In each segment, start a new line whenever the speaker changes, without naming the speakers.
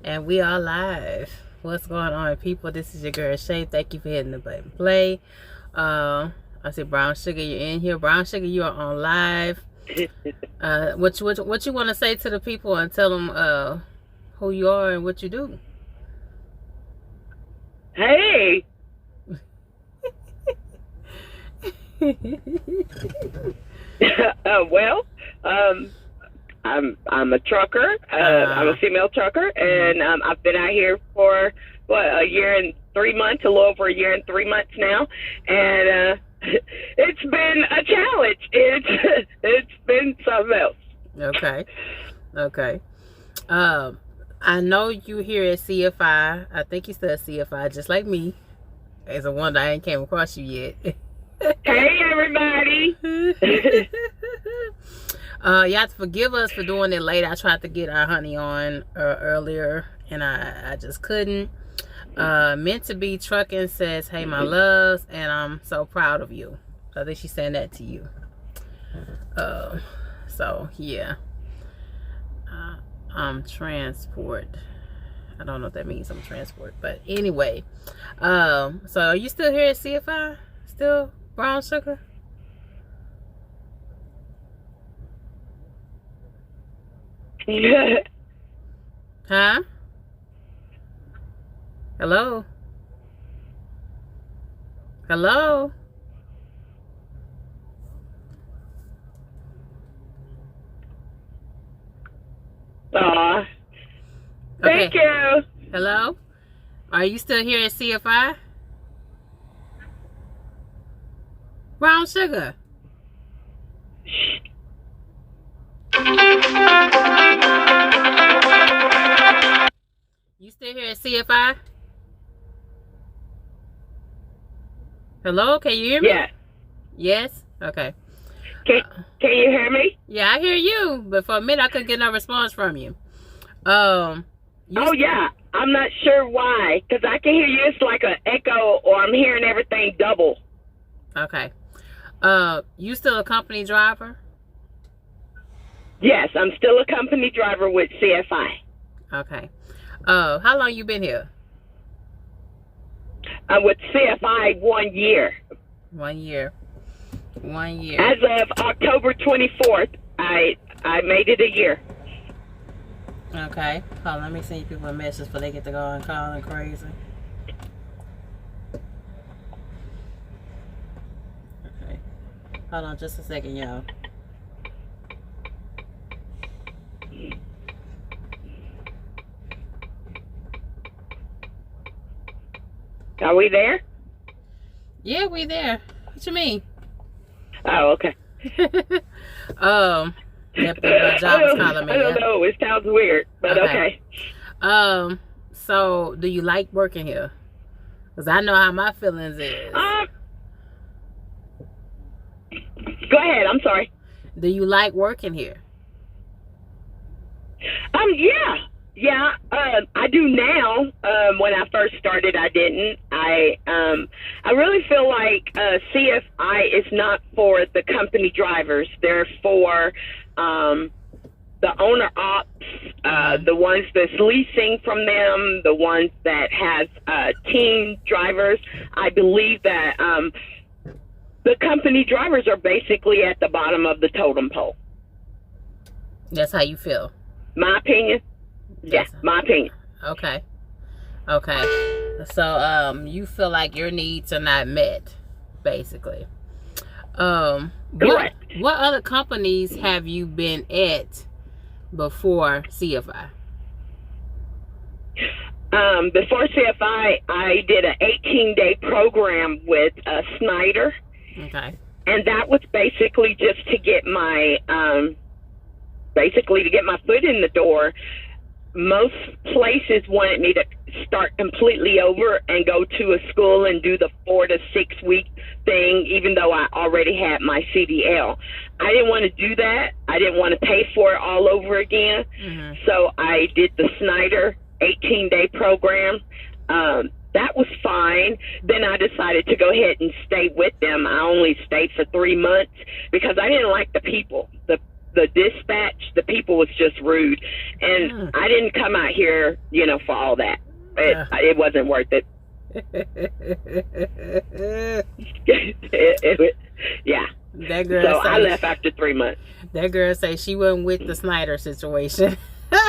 And we are live. What's going on, people? This is your girl Shay. Thank you for hitting the button play. I see Brown Sugar, you're in here. Brown Sugar, you are on live. What you want to say to the people and tell them who you are and what you do?
Hey. Well, I'm a trucker. I'm a female trucker, and I've been out here for a year and 3 months, a little over a year and 3 months now, and it's been a challenge. It's been something else.
Okay. I know you here at CFI. I think you still at CFI, just like me. It's a wonder I ain't came across you yet.
Hey, everybody.
You have to forgive us for doing it late. I tried to get our honey on earlier, and I just couldn't. Meant to be trucking says, hey, my loves, and I'm so proud of you. I think she's saying that to you. So, yeah. I'm transport. I don't know what that means. I'm transport. But anyway. So are you still here at CFI? Still Brown Sugar? Huh? Hello? Hello?
Thank you.
Hello? Are you still here at CFI? Brown Sugar. You still here at CFI? Hello? Can you hear me?
Yeah.
Yes? Okay.
Can you hear me?
Yeah, I hear you. But for a minute, I couldn't get no response from you.
Yeah. I'm not sure why. Because I can hear you. It's like an echo, or I'm hearing everything double.
Okay. You still a company driver?
Yes, I'm still a company driver with CFI.
Okay. How long you been here?
I'm with CFI 1 year.
1 year. 1 year.
As of October 24th, I made it a year.
Okay. Hold on, let me send you people a message before they get to go and calling crazy. Okay. Hold on just a second, y'all.
Are we there?
Yeah, we there. What you mean?
Oh, okay.
The job was calling me.
I don't know. It sounds weird, but okay.
So do you like working here? Because I know how my feelings is.
Go ahead. I'm sorry.
Do you like working here?
Yeah. I do now. When I first started, I didn't. I really feel like CFI is not for the company drivers. They're for the owner ops, the ones that's leasing from them, the ones that has team drivers. I believe that the company drivers are basically at the bottom of the totem pole.
That's how you feel?
My opinion.
Yes.
Yeah, my opinion.
Okay. So you feel like your needs are not met, basically.
Correct.
What other companies have you been at before CFI?
Before CFI, I did an 18-day program with Snyder.
Okay.
And that was basically just to get my foot in the door. Most places wanted me to start completely over and go to a school and do the 4 to 6 week thing, even though I already had my CDL. I didn't want to do that. I didn't want to pay for it all over again. Mm-hmm. So I did the Snyder 18-day program. That was fine. Then I decided to go ahead and stay with them. I only stayed for 3 months because I didn't like the people. The the dispatch, the people was just rude, and I didn't come out here, for all that. It wasn't worth it. Yeah.
That girl.
So I left after 3 months.
That girl say she wasn't with the Snyder situation. Why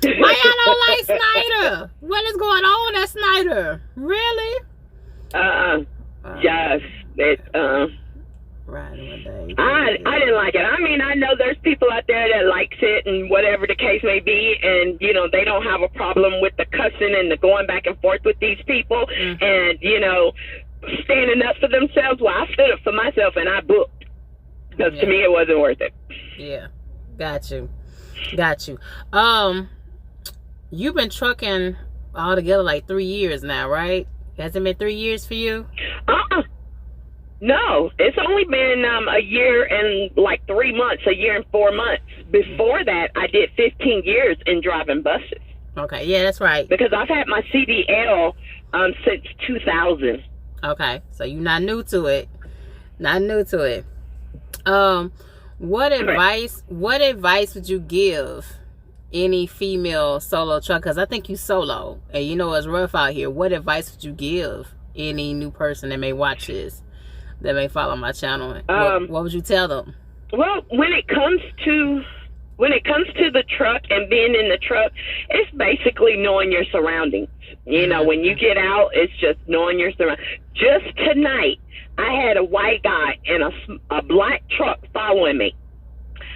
y'all don't like Snyder? What is going on at Snyder? Really?
Yes.
Right one day.
I didn't like it. I mean, I know there's people out there that likes it and whatever the case may be, and they don't have a problem with the cussing and the going back and forth with these people, and standing up for themselves. Well, I stood up for myself and I booked, because to me it wasn't worth it.
Yeah, got you. You've been trucking altogether like 3 years now, right? Has it been 3 years for you?
No, it's only been a year and like 3 months, a year and 4 months. Before that, I did 15 years in driving buses.
Okay, yeah, that's right.
Because I've had my CDL since 2000.
Okay, so you're not new to it. What advice would you give any female solo truck? Because I think you solo, and it's rough out here. What advice would you give any new person that may watch this, that may follow my channel? What would you tell them?
Well, when it comes to the truck and being in the truck, it's basically knowing your surroundings. When you get out, it's just knowing your surroundings. Just tonight, I had a white guy in a black truck following me.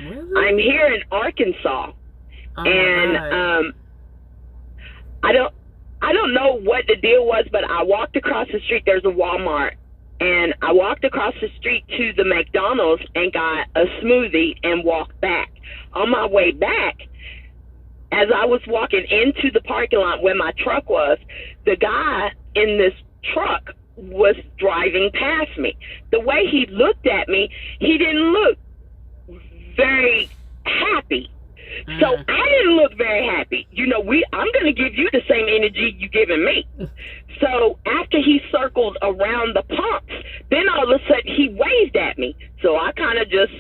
Really?
I'm here in Arkansas, and I don't know what the deal was, but I walked across the street. There's a Walmart, and I walked across the street to the McDonald's and got a smoothie and walked back. On my way back, as I was walking into the parking lot where my truck was, the guy in this truck was driving past me. The way he looked at me, he didn't look very happy. So I didn't look very happy. I'm going to give you the same energy you giving me. So after he circled around the pumps, then all of a sudden he waved at me. So I kind of just,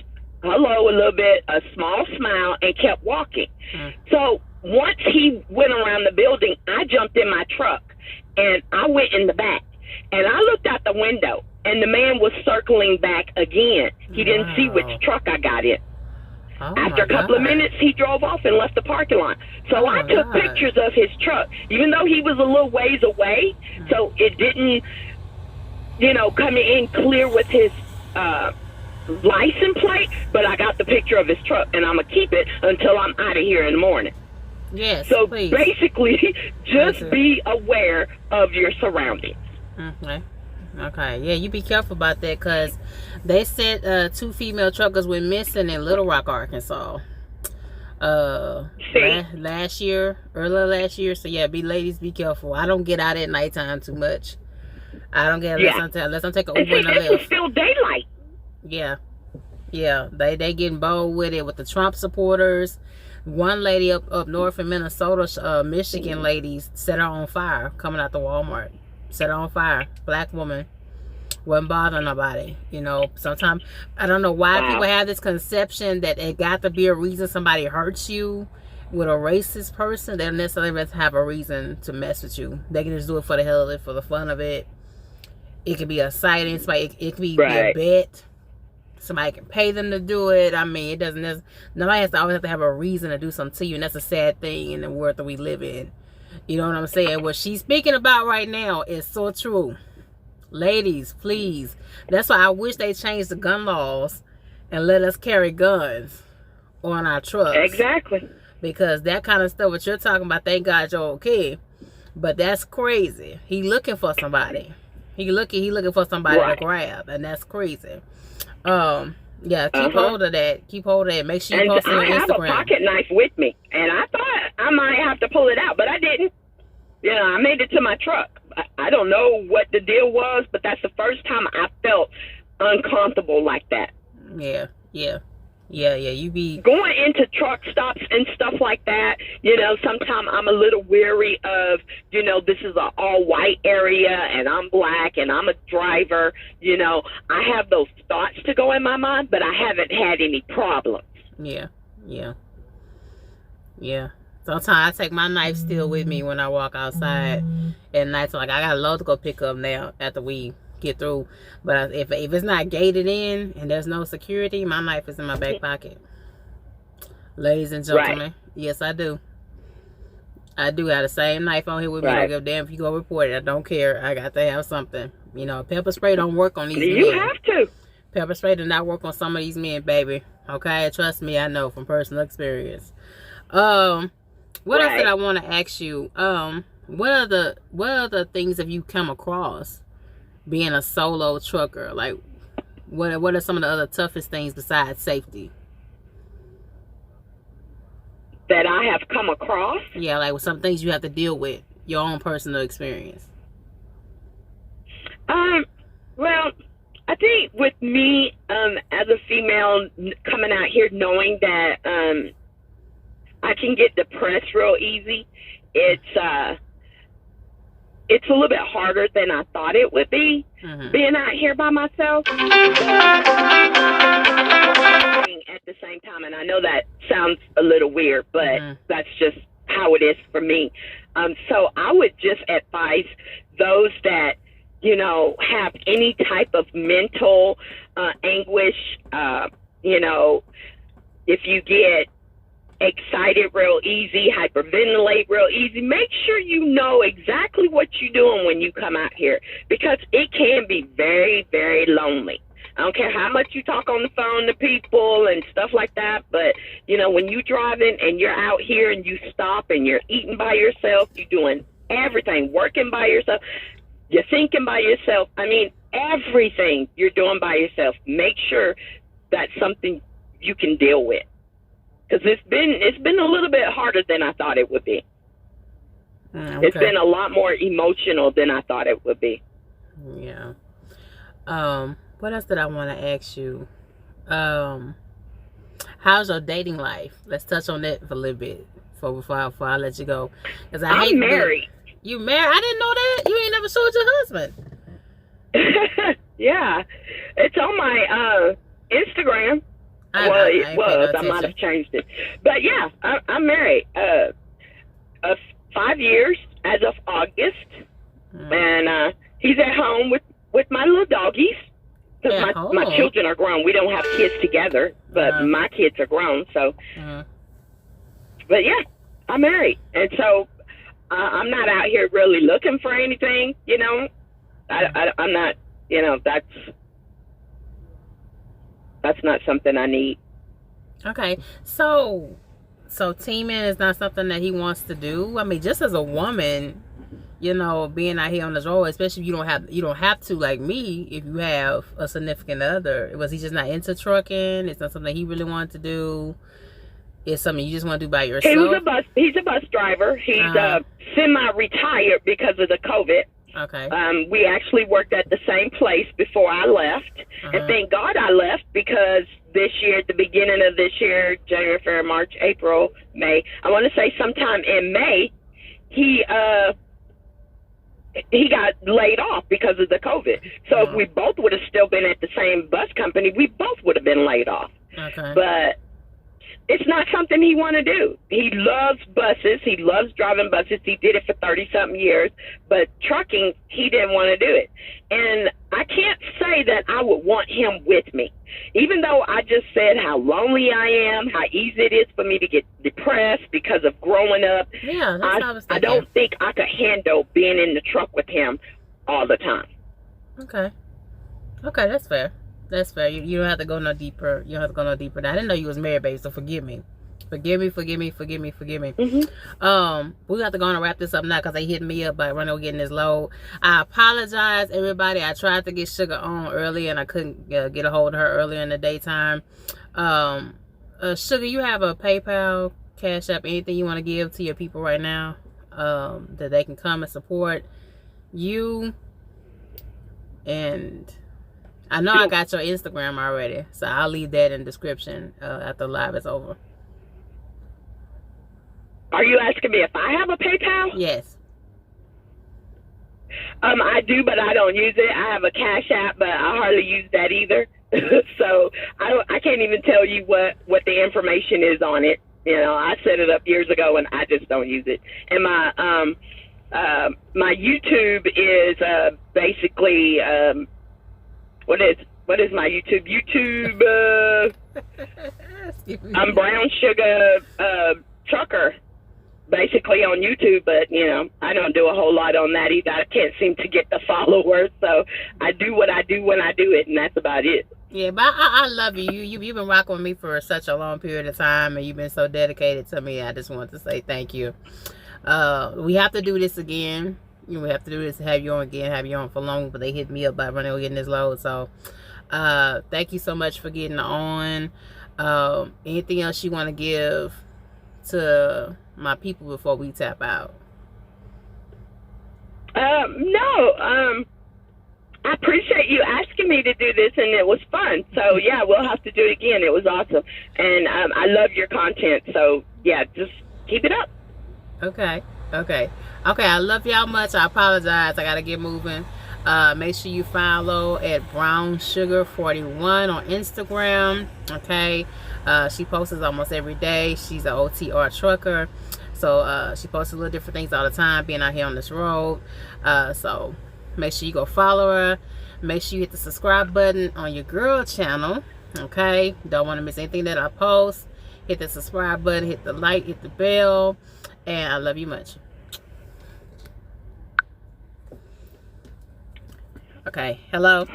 hello a little bit, a small smile, and kept walking. So once he went around the building, I jumped in my truck, and I went in the back. And I looked out the window, and the man was circling back again. He didn't see which truck I got in. After a couple of minutes, he drove off and left the parking lot. So I took pictures of his truck, even though he was a little ways away, so it didn't, come in clear with his license plate, but I got the picture of his truck, and I'm going to keep it until I'm out of here in the morning.
Yes,
so
please.
Basically, just be aware of your surroundings.
Okay. Yeah, you be careful about that, because they said 2 female truckers went missing in Little Rock, Arkansas. Earlier last year. So yeah, ladies, be careful. I don't get out at nighttime too much. I don't get unless I'm taking Uber and a Lyft.
It's still daylight.
Yeah. They getting bold with it with the Trump supporters. One lady up north in Minnesota, Michigan ladies set her on fire coming out the Walmart. Set her on fire. Black woman. Wasn't bothering nobody. Sometimes I don't know why people have this conception that it got to be a reason somebody hurts you. With a racist person, they don't necessarily have a reason to mess with you. They can just do it for the hell of it, for the fun of it. It could be a sighting. It could be a bet. Somebody can pay them to do it. I mean, it doesn't. Nobody has to always have to have a reason to do something to you, and that's a sad thing in the world that we live in. You know what I'm saying? What she's speaking about right now is so true. Ladies, please. That's why I wish they changed the gun laws and let us carry guns on our trucks.
Exactly.
Because that kind of stuff, what you're talking about, thank God you're okay. But that's crazy. He looking for somebody. He looking for somebody to grab, and that's crazy. Yeah, keep hold of that. Keep hold of it. Make sure you post it on Instagram.
I have a pocket knife with me, and I thought I might have to pull it out, but I didn't. I made it to my truck. I don't know what the deal was, but that's the first time I felt uncomfortable like that.
Yeah. Yeah, you be
going into truck stops and stuff like that. Sometimes I'm a little weary of, this is an all white area and I'm black and I'm a driver. I have those thoughts to go in my mind, but I haven't had any problems.
Yeah. Sometimes I take my knife still with me when I walk outside at night. So like I got a load to go pick up now after we get through. But if it's not gated in and there's no security, my knife is in my back pocket. Ladies and gentlemen, right. Yes, I do. I do have the same knife on here with me. I don't give a damn if you go report it. I don't care. I got to have something. Pepper spray don't work on these men.
You have to.
Pepper spray does not work on some of these men, baby. Okay? Trust me, I know from personal experience. What else did I want to ask you? What other things have you come across being a solo trucker? Like, what are some of the other toughest things besides safety
that I have come across?
Yeah, like some things you have to deal with, your own personal experience.
Well, I think with me, as a female coming out here, knowing that I can get depressed real easy, it's a little bit harder than I thought it would be, being out here by myself. At the same time, and I know that sounds a little weird, but that's just how it is for me. So I would just advise those that, have any type of mental anguish, if you get excited real easy, hyperventilate real easy, make sure you know exactly what you're doing when you come out here, because it can be very, very lonely. I don't care how much you talk on the phone to people and stuff like that, but, when you're driving and you're out here and you stop and you're eating by yourself, you're doing everything, working by yourself, you're thinking by yourself, everything you're doing by yourself, make sure that's something you can deal with. Because it's been a little bit harder than I thought it would be. Okay. It's been a lot more emotional than I thought it would be.
Yeah. What else did I want to ask you? How's your dating life? Let's touch on that for a little bit before I let you go. Because I'm married. You married? I didn't know that. You ain't never showed your husband.
Yeah, it's on my Instagram. I might have changed it, but yeah, I'm married. 5 years as of August, and he's at home with my little doggies, because my children are grown. We don't have kids together, but my kids are grown. So, but yeah, I'm married, and so I'm not out here really looking for anything. I'm not. That's not something I need.
Okay, so teaming is not something that he wants to do. Just as a woman, being out here on this road, especially if you don't have to, like me, if you have a significant other. Was he just not into trucking? It's not something he really wanted to do. It's something you just want to do by yourself.
He's a bus driver. He's semi-retired because of the COVID.
Okay.
We actually worked at the same place before I left, and thank God I left, because this year, at the beginning of this year, January, February, March, April, May, I want to say sometime in May, he got laid off because of the COVID. So if we both would have still been at the same bus company, we both would have been laid off.
Okay.
But it's not something he want to do. He loves buses. He loves driving buses. He did it for 30-something years. But trucking, he didn't want to do it. And I can't say that I would want him with me. Even though I just said how lonely I am, how easy it is for me to get depressed because of growing up.
Yeah, that's what I was thinking.
I don't think I could handle being in the truck with him all the time.
Okay, that's fair. That's fair. You don't have to go no deeper. I didn't know you was married, babe, so forgive me. Forgive me.
Mm-hmm.
We have to go on and wrap this up now, because they hit me up by running getting this load. I apologize, everybody. I tried to get Sugar on early, and I couldn't get a hold of her earlier in the daytime. Sugar, you have a PayPal, Cash App, anything you want to give to your people right now, that they can come and support you and I know I got your Instagram already, so I'll leave that in the description after the live is over.
Are you asking me if I have a PayPal?
Yes.
I do, but I don't use it. I have a Cash App, but I hardly use that either. So I can't even tell you what the information is on it. You know, I set it up years ago, and I just don't use it. And my YouTube is basically what is my YouTube? I'm Brown Sugar Trucker, basically on YouTube, but you know, I don't do a whole lot on that either. I can't seem to get the followers, so I do what I do when I do it, and that's about it.
Yeah, but I love you. You've been rocking with me for such a long period of time, and you've been so dedicated to me. I just want to say thank you. We have to do this again. You know, we have to do this, have you on again, have you on for long, but they hit me up by running or getting this load. So thank you so much for getting on. Anything else you want to give to my people before we tap out?
No. I appreciate you asking me to do this, and it was fun. So yeah, we'll have to do it again. It was awesome, and I love your content. So yeah, just keep it up.
Okay. I love y'all much. I apologize. I gotta get moving. Make sure you follow at Brown Sugar 41 on Instagram. Okay. She posts almost every day. She's an OTR trucker, so she posts a little different things all the time, being out here on this road. So make sure you go follow her. Make sure you hit the subscribe button on your girl channel. Okay. Don't want to miss anything that I post. Hit the subscribe button, hit the like, hit the bell, and I love you much. Okay. Hello.